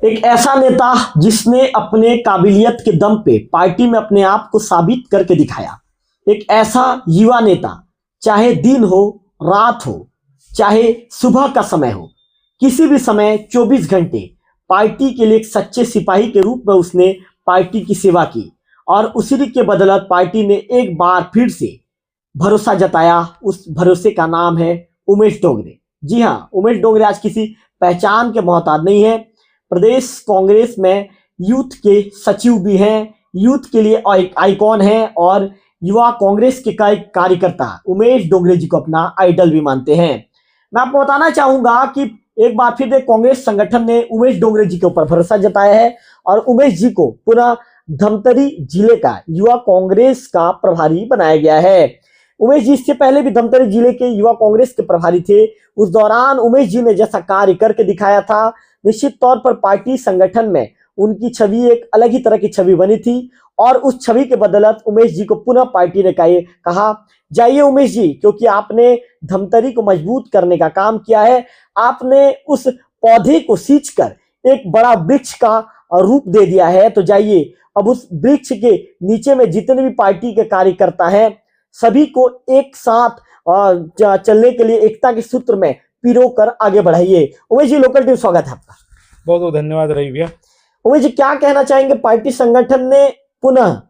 एक ऐसा नेता जिसने अपने काबिलियत के दम पे पार्टी में अपने आप को साबित करके दिखाया। एक ऐसा युवा नेता, चाहे दिन हो, रात हो, चाहे सुबह का समय हो, किसी भी समय 24 घंटे पार्टी के लिए एक सच्चे सिपाही के रूप में उसने पार्टी की सेवा की और उसी के बदौलत पार्टी ने एक बार फिर से भरोसा जताया। उस भरोसे का नाम है उमेश डोंगरे। जी हाँ, उमेश डोंगरे आज किसी पहचान के मोहताज नहीं है। प्रदेश कांग्रेस में यूथ के सचिव भी हैं, यूथ के लिए आइकॉन हैं और युवा कांग्रेस के कार्यकर्ता उमेश डोंगरे जी को अपना आइडल भी मानते हैं। मैं आपको बताना चाहूंगा कि एक बार फिर कांग्रेस संगठन ने उमेश डोंगरे जी के ऊपर भरोसा जताया है और उमेश जी को पूरा धमतरी जिले का युवा कांग्रेस का प्रभारी बनाया गया है। उमेश जी इससे पहले भी धमतरी जिले के युवा कांग्रेस के प्रभारी थे। उस दौरान उमेश जी ने जैसा कार्य करके दिखाया था, निश्चित तौर पर पार्टी संगठन में उनकी छवि एक अलग ही तरह की छवि बनी थी और उस छवि के बदौलत उमेश जी को पुनः पार्टी ने कहा जाइए उमेश जी, क्योंकि आपने धमतरी को मजबूत करने का काम किया है। आपने उस पौधे को सींचकर एक बड़ा वृक्ष का रूप दे दिया है। तो जाइए, अब उस वृक्ष के नीचे में जितने भी पार्टी के कार्यकर्ता हैं सभी को एक साथ चलने के लिए एकता के सूत्र में पिरो कर आगे बढ़ाइए। उमेश जी, लोकल टीवी स्वागत है आपका। बहुत बहुत धन्यवाद रवि भैया। उमेश जी, क्या कहना चाहेंगे? पार्टी संगठन ने पुनः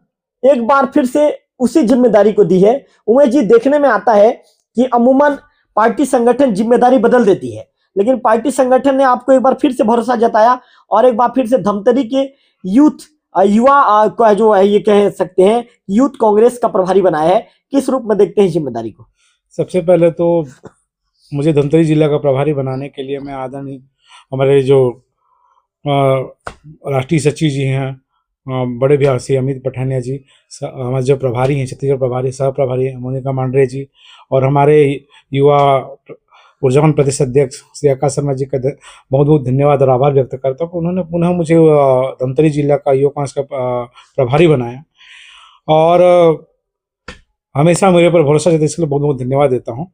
एक बार फिर से उसी जिम्मेदारी को दी है। उमेश जी, देखने में आता है कि अमूमन पार्टी संगठन जिम्मेदारी बदल देती है, लेकिन पार्टी संगठन ने आपको एक बार फिर से भरोसा जताया और एक बार फिर से धमतरी के युवा का जो है ये कह सकते हैं यूथ कांग्रेस का प्रभारी बनाया है। किस रूप में देखते हैं जिम्मेदारी को? सबसे पहले तो मुझे धमतरी जिला का प्रभारी बनाने के लिए मैं आदरणीय हमारे जो राष्ट्रीय सचिव जी हैं, बड़े भैया श्री अमित पठानिया जी, हमारे जो प्रभारी हैं छत्तीसगढ़ प्रभारी सह प्रभारी मोनिका मांडरे जी और हमारे युवा ऊर्जावान प्रदेश अध्यक्ष श्री आकाश शर्मा जी का बहुत बहुत धन्यवाद और आभार व्यक्त करता हूँ। उन्होंने पुनः मुझे धमतरी जिला का युवा कांग्रेस का प्रभारी बनाया और हमेशा मेरे पर भरोसा जताया, इसके लिए बहुत बहुत धन्यवाद देता हूँ।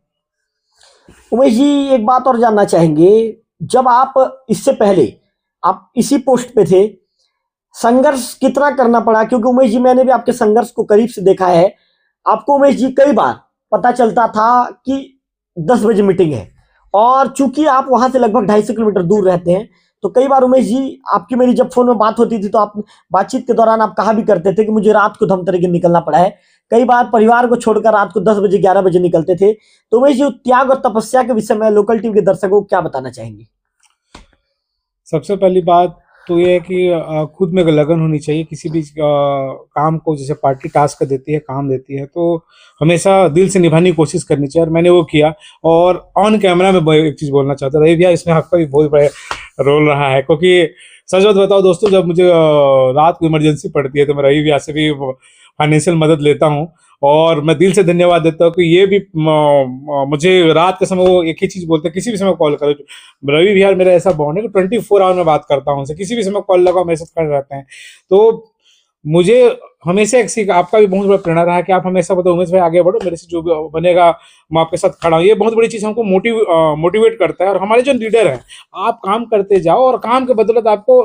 उमेश जी, एक बात और जानना चाहेंगे, जब आप इससे पहले आप इसी पोस्ट पे थे, संघर्ष कितना करना पड़ा? क्योंकि उमेश जी, मैंने भी आपके संघर्ष को करीब से देखा है। आपको उमेश जी कई बार पता चलता था कि 10 बजे मीटिंग है और चूंकि आप वहां से लगभग 250 किलोमीटर दूर रहते हैं, तो कई बार उमेश जी आपकी मेरी जब फोन में बात होती थी तो आप बातचीत के दौरान आप कहा भी करते थे कि मुझे रात को धमतरी के निकलना पड़ा है। कई बार परिवार को छोड़कर रात को 10 बजे 11 बजे निकलते थे। तो उमेश जी, त्याग और तपस्या के विषय में लोकल टीवी के दर्शकों को क्या बताना चाहेंगे? सबसे पहली बात तो ये है कि खुद में लगन होनी चाहिए। किसी भी काम को, जैसे पार्टी टास्क देती है, काम देती है, तो हमेशा दिल से निभाने की कोशिश करनी चाहिए और मैंने वो किया। और ऑन कैमरा में एक चीज़ बोलना चाहता रवि भैया, इसमें आपका भी बहुत बड़ा रोल रहा है, क्योंकि सच बात बताओ दोस्तों, जब मुझे रात को इमरजेंसी पड़ती है तो मैं रवि भैया से भी फाइनेंशियल मदद लेता हूँ और मैं दिल से धन्यवाद देता हूँ कि ये भी मुझे रात के समय वो एक ही चीज़ बोलते हैं, किसी भी समय कॉल करो। रवि भैया मेरा ऐसा बॉन्ड है कि 24 आवर में बात करता हूँ उनसे, किसी भी समय कॉल लगा मैसेज कर रहते हैं। तो मुझे हमेशा एक आपका भी बहुत बड़ा प्रेरणा रहा है कि आप हमेशा बताओ उमेश भाई आगे बढ़ो, मेरे से जो भी बनेगा मैं आपके साथ खड़ा हूँ। ये बहुत बड़ी चीज़ हमको मोटिवेट करता है। और हमारे जो लीडर हैं, आप काम करते जाओ और काम के बदौलत आपको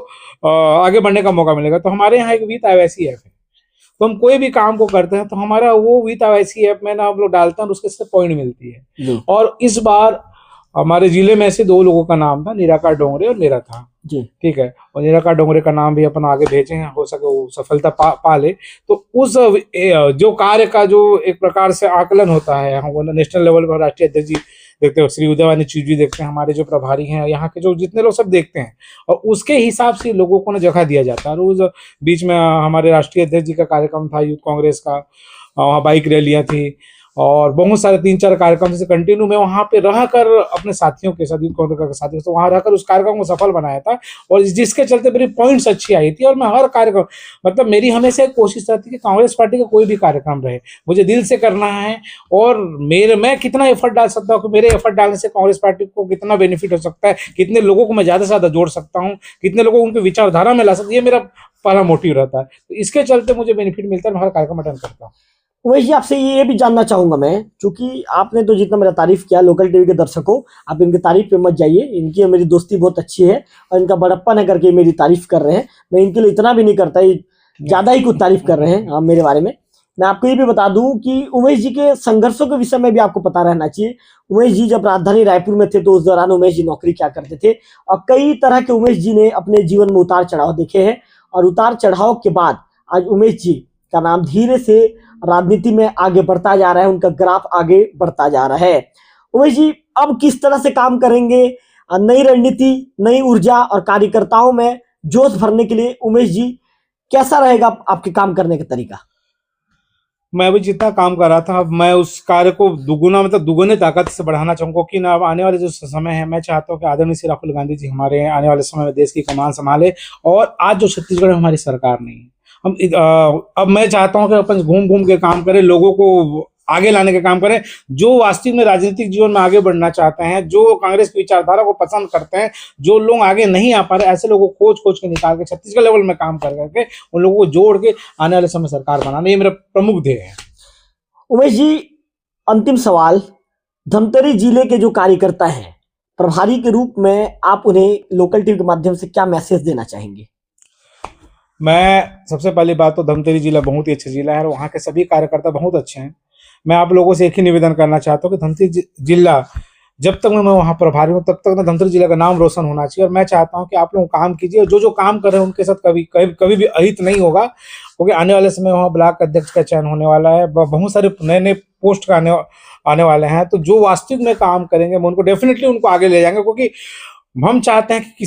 आगे बढ़ने का मौका मिलेगा। तो हमारे यहाँ एक वीत आईवाईसी ऐप है, तो हम कोई भी काम को करते हैं तो हमारा वो वीत आईवाईसी ऐप में ना हम लोग डालते हैं और उसके से पॉइंट मिलती है। और इस बार हमारे जिले में से 2 लोगों का नाम था, निराकार डोंगरे और मेरा था जी, ठीक है। और निराकार डोंगरे का नाम भी अपन आगे भेजे हैं, हो सके वो सफलता पा ले। तो उस जो कार्य का जो एक प्रकार से आकलन होता है, हम नेशनल लेवल पर राष्ट्रीय अध्यक्ष जी देखते हो, श्री उदयवानी चीज जी देखते हैं, हमारे जो प्रभारी हैं यहाँ के जो जितने लोग सब देखते हैं, और उसके हिसाब से लोगों को ना जगह दिया जाता है। और उस बीच में हमारे राष्ट्रीय अध्यक्ष जी का कार्यक्रम था यूथ कांग्रेस का, वहाँ बाइक रैलियाँ थी और बहुत सारे 3-4 कार्यक्रम से कंटिन्यू मैं वहाँ पे रहकर अपने साथियों के साथ, यूथ कांग्रेस के साथियों से वहाँ रहकर उस कार्यक्रम को सफल बनाया था। और जिसके चलते मेरी पॉइंट्स अच्छी आई थी। और मैं हर कार्यक्रम, मतलब मेरी हमेशा एक कोशिश रहती कि कांग्रेस पार्टी का कोई भी कार्यक्रम रहे मुझे दिल से करना है और मैं कितना एफर्ट डाल सकता हूँ कि मेरे एफर्ट डालने से कांग्रेस पार्टी को कितना बेनिफिट हो सकता है, कितने लोगों को मैं ज़्यादा से ज़्यादा जोड़ सकता हूँ, कितने लोगों को उनकी विचारधारा में ला सकता हूँ, ये मेरा पहला मोटिव रहता है। तो इसके चलते मुझे बेनिफिट मिलता है, मैं हर कार्यक्रम अटेंड करता हूँ। उमेश जी, आपसे ये भी जानना चाहूंगा मैं, क्योंकि आपने तो जितना मेरा तारीफ किया, लोकल टीवी के दर्शकों, आप इनकी तारीफ पे मत जाइए, इनकी और मेरी दोस्ती बहुत अच्छी है और इनका बड़प्पन है करके मेरी तारीफ कर रहे हैं। मैं इनके लिए इतना भी नहीं करता, ये ज्यादा ही कुछ तारीफ कर रहे हैं आप मेरे बारे में। मैं आपको ये भी बता दूं कि उमेश जी के संघर्षों के विषय में भी आपको पता रहना चाहिए। उमेश जी जब राजधानी रायपुर में थे तो उस दौरान उमेश जी नौकरी क्या करते थे, और कई तरह के उमेश जी ने अपने जीवन में उतार चढ़ाव देखे हैं, और उतार चढ़ाव के बाद आज उमेश जी का नाम धीरे से राजनीति में आगे बढ़ता जा रहा है, उनका ग्राफ आगे बढ़ता जा रहा है। उमेश जी अब किस तरह से काम करेंगे, नई रणनीति, नई ऊर्जा और कार्यकर्ताओं में जोश भरने के लिए उमेश जी कैसा रहेगा आपके काम करने का तरीका? मैं अभी जितना काम कर रहा था, अब मैं उस कार्य को दुगुना मतलब दुगुने ताकत से बढ़ाना चाहूंगा कि ना, अब आने वाले जो समय है, मैं चाहता हूं कि आदरणीय श्री राहुल गांधी जी हमारे आने वाले समय में देश की कमान संभाले। और आज जो छत्तीसगढ़ में हमारी सरकार नहीं है, अब मैं चाहता हूं कि अपन घूम घूम के काम करें, लोगों को आगे लाने का काम करें। जो वास्तविक में राजनीतिक जीवन में आगे बढ़ना चाहते हैं, जो कांग्रेस की विचारधारा को पसंद करते हैं, जो लोग आगे नहीं आ पा रहे, ऐसे लोगों को खोज खोज के निकाल के छत्तीसगढ़ लेवल में काम कर करके उन लोगों को जोड़ के आने वाले समय सरकार बनाना, ये मेरा प्रमुख ध्येय है। उमेश जी, अंतिम सवाल, धमतरी जिले के जो कार्यकर्ता हैं, प्रभारी के रूप में आप उन्हें लोकल टीवी के माध्यम से क्या मैसेज देना चाहेंगे? मैं सबसे पहली बात तो धमतरी जिला बहुत ही अच्छा जिला है और वहाँ के सभी कार्यकर्ता बहुत अच्छे हैं। मैं आप लोगों से एक ही निवेदन करना चाहता हूँ कि धमतरी जिला, जब तक मैं वहाँ प्रभारी हूँ तब तक ना धमतरी जिला का नाम रोशन होना चाहिए। और मैं चाहता हूँ कि आप लोग काम कीजिए, और जो जो काम कर रहे हैं उनके साथ कभी भी अहित नहीं होगा, क्योंकि आने वाले समय वहाँ ब्लॉक अध्यक्ष का चयन होने वाला है, बहुत सारे नए नए पोस्ट का आने वाले हैं। तो जो वास्तविक में काम करेंगे मैं उनको डेफिनेटली उनको आगे ले जाएंगे, क्योंकि हम चाहते हैं कि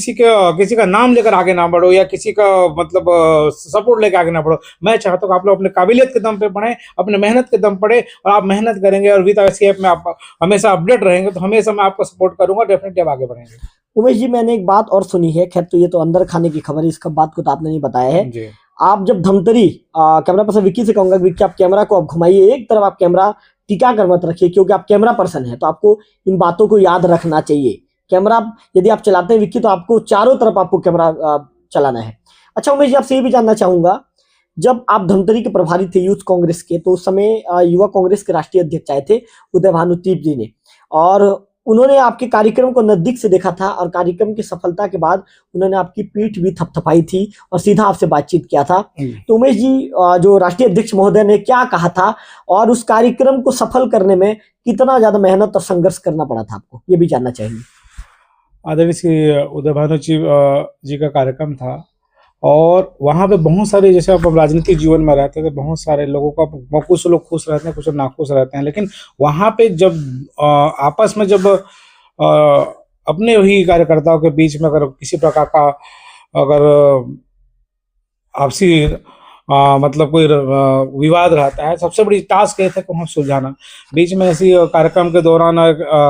किसी का नाम लेकर आगे ना बढ़ो या किसी का मतलब सपोर्ट लेकर आगे ना बढ़ो। मैं चाहता हूँ कि आप लोग अपने काबिलियत के दम पे पढ़ें, अपने मेहनत के दम पढ़े, और आप मेहनत करेंगे और विद एसकेएफ में आप हमेशा अपडेट रहेंगे तो हमेशा मैं आपको सपोर्ट करूंगा, डेफिनेटली आप आगे बढ़ेंगे। उमेश जी, मैंने एक बात और सुनी है, खैर तो ये तो अंदर खाने की खबर है, इसका बात को तो आपने नहीं बताया है जी। आप जब धमतरी, कैमरा पर्सन विक्की से कहूंगा, विक्की आप कैमरा को आप घुमाइए, एक तरफ आप कैमरा टिका कर मत रखिए, क्योंकि आप कैमरा पर्सन है तो आपको इन बातों को याद रखना चाहिए। कैमरा यदि आप चलाते हैं विक्की, तो आपको चारों तरफ आपको कैमरा चलाना है। अच्छा उमेश जी, आपसे ये भी जानना चाहूंगा, जब आप धमतरी के प्रभारी थे यूथ कांग्रेस के, तो उस समय युवा कांग्रेस के राष्ट्रीय अध्यक्ष आए थे उदय भानुतीप जी ने, और उन्होंने आपके कार्यक्रम को नजदीक से देखा था, और कार्यक्रम की सफलता के बाद उन्होंने आपकी पीठ भी थपथपाई थी और सीधा आपसे बातचीत किया था। तो उमेश जी, जो राष्ट्रीय अध्यक्ष महोदय ने क्या कहा था, और उस कार्यक्रम को सफल करने में कितना ज्यादा मेहनत और संघर्ष करना पड़ा था आपको, ये भी जानना चाहिए। आदरणीय श्री उदय भानु जी का कार्यक्रम था, और वहाँ पे बहुत सारे, जैसे आप राजनीतिक जीवन में रहते थे, बहुत सारे लोगों का, कुछ लोग खुश रहते हैं, कुछ लोग नाखुश रहते हैं, लेकिन वहाँ पे जब आपस में जब अपने ही कार्यकर्ताओं के बीच में अगर किसी प्रकार का अगर आपसी मतलब कोई विवाद रहता है, सबसे बड़ी टास्क ये था कि वहाँ सुलझाना। बीच में ऐसी कार्यक्रम के दौरान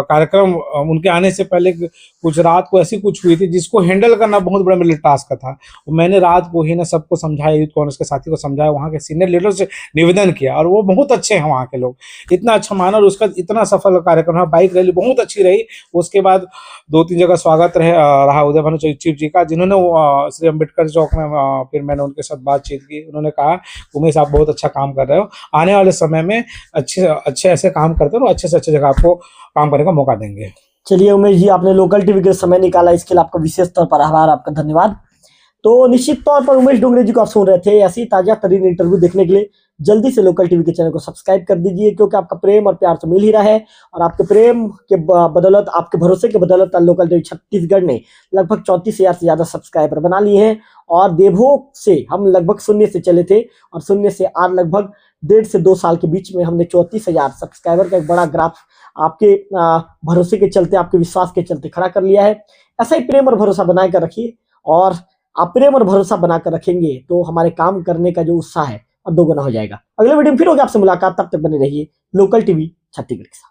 कार्यक्रम उनके आने से पहले कुछ रात को ऐसी कुछ हुई थी जिसको हैंडल करना बहुत बड़ा मेरे टास्क था। मैंने रात को ही ना सबको समझाया, यूथ कांग्रेस के साथी को समझाया, वहाँ के सीनियर लीडर से निवेदन किया, और वो बहुत अच्छे हैं वहाँ के लोग, इतना अच्छा माना, और उसका इतना सफल कार्यक्रम रहा। बाइक रैली बहुत अच्छी रही। उसके बाद 2-3 जगह स्वागत रहा उदय भानु चीफ जी का, जिन्होंने श्री अम्बेडकर चौक में फिर मैंने उनके साथ बातचीत की। उन्होंने कहा उमेश आप बहुत अच्छा काम कर रहे हो, आने वाले समय में अच्छे ऐसे काम करते हो, अच्छे से अच्छे जगह आपको काम करने का मौका देंगे। चलिए उमेश जी, आपने लोकल टीवी के समय निकाला, इसके लिए आपका विशेष तौर पर आभार, आपका धन्यवाद। तो निश्चित तौर पर उमेश डोंगरे जी को आप सुन रहे थे, ऐसी ताजा तरीन इंटरव्यू देखने के लिए जल्दी से लोकल टीवी के चैनल को सब्सक्राइब कर दीजिए, क्योंकि आपका प्रेम और प्यार तो मिल ही रहा है, और आपके प्रेम के बदौलत, आपके भरोसे के बदौलत लोकल टीवी छत्तीसगढ़ ने लगभग 34,000 से ज्यादा सब्सक्राइबर बना लिए हैं। और देवभोग से हम लगभग शून्य से चले थे, और शून्य से आज लगभग 1.5 से 2 साल के बीच में हमने 34,000 सब्सक्राइबर का एक बड़ा ग्राफ आपके भरोसे के चलते, आपके विश्वास के चलते खड़ा कर लिया है। ऐसा ही प्रेम और भरोसा बनाकर रखिए, और आप प्रेम और भरोसा बनाकर रखेंगे तो हमारे काम करने का जो उत्साह है अब 2 गुना हो जाएगा। अगले वीडियो में फिर होगी आपसे मुलाकात, तब तक बने रहिए लोकल टीवी छत्तीसगढ़ के साथ।